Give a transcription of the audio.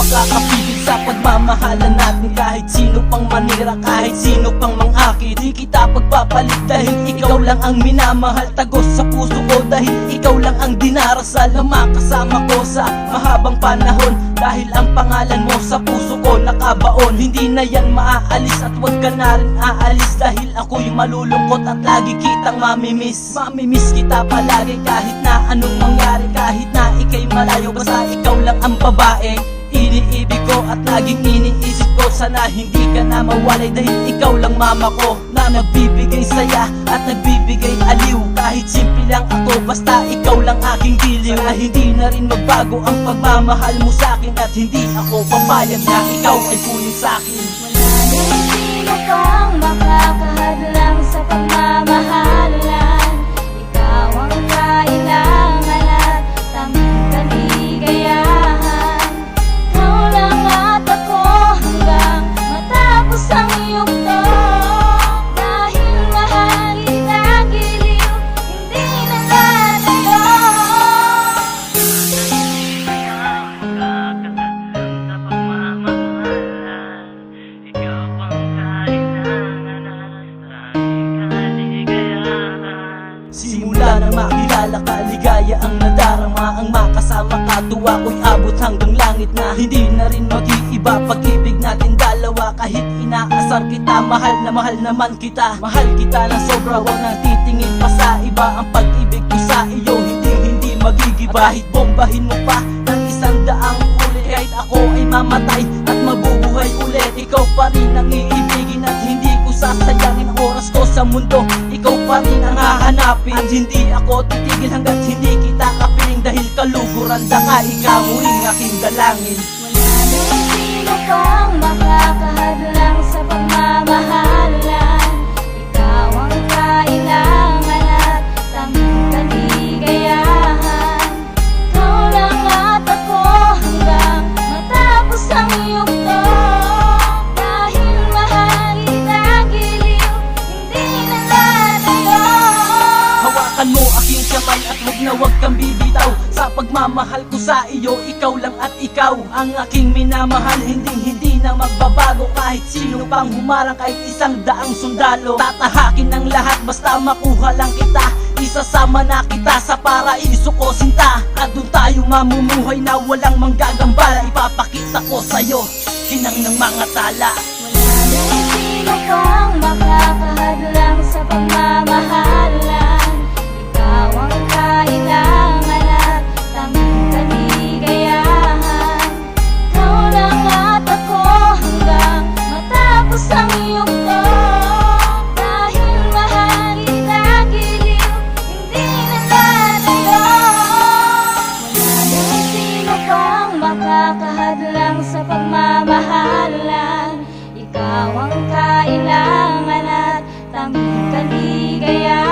makakapigil sa pagmamahalan natin. Kahit sino pang manira, kahit sino pang mangakit, di kita pagpapalit dahil ikaw lang ang minamahal. Tagos sa puso ko dahil ikaw lang ang dinarasal na makasama ko sa mahabang panahon. Dahil ang pangalan mo sa puso ko nakabaon. Hindi na yan maaalis at wag ka na rin aalis, dahil ako'y malulungkot at lagi kitang mamimiss. Mamimiss kita palagi kahit na anong mangyari, kahit na ika'y malayo, basta ikaw lang ang babae iniibig ko at laging iniisip ko. Sana hindi ka na mawalay dahil ikaw lang mama ko, na nagbibigay saya at nagbibigay aliw. Kahit simple lang ako, basta ikaw lang aking giliw. Sana hindi na rin magbago ang pagmamahal mo sa'kin, at hindi ako papayag na ikaw ay kunin sa'kin. Wala nang sino pang makakahadlang sa pagmamahalan. Ikaw ang kailangan at tanging kaligayahan. Ikaw lang at ako hanggang matapos ang yugto. Dahil mahal kita giliw, hindi na lalayo. Simula nang makilala ka, ligaya ang nadarama. Ang makasama ka, tuwa ko'y abot hanggang langit na. Hindi na rin mag-iiba pag-ibig natin dalawa. Kahit inaasar kita, mahal na mahal naman kita. Mahal kita na sobra, wag nang titingin pa sa iba. Ang pag-ibig ko sa iyo, hindi magigiba. Kahit bombahin mo pa ng 100 ulit, kahit ako ay mamatay at mabubuhay ulit, ikaw pa rin ang iibigin at hindi ko sasayangin ang oras ko sa mundo. Ikaw pa rin ang hahanapin at hindi ako titigil hanggat hindi kita kapiling. Dahil kaluguran da ka, ikaw ang aking dalangin. Wala nang sino pang makakahadlang sa pagmamahalan. Ikaw ang kailangan at tanging kaligayahan. Ikaw lang at ako hanggang matapos ang yugto. Dahil mahal kita giliw, hindi na lalayo. Hawakan mo aking kamay at wag kang bibitaw. Sa pagmamahal ko sa iyo, ikaw lang at ikaw ang aking minamahal. Hindi na magbabago kahit sino pang humarang, kahit 100 sundalo. Tatahakin ang lahat basta makuha lang kita. Isasama na kita sa paraiso ko, sinta. At doon tayo mamumuhay na walang manggagambala. Ipapakita ko sa'yo, kinang ng mga tala. Wala nang sino pang makakahadlang sa pagmamahalan. Ikaw ang kailangan at tanging kaligayahan. Ikaw lang at ako hanggang matapos ang yugto. Dahil mahal kita giliw, hindi na lalayo. Wala nang sino pang makakahadlang sa pagmamahalan. Ikaw ang kailangan at tanging kaligayahan.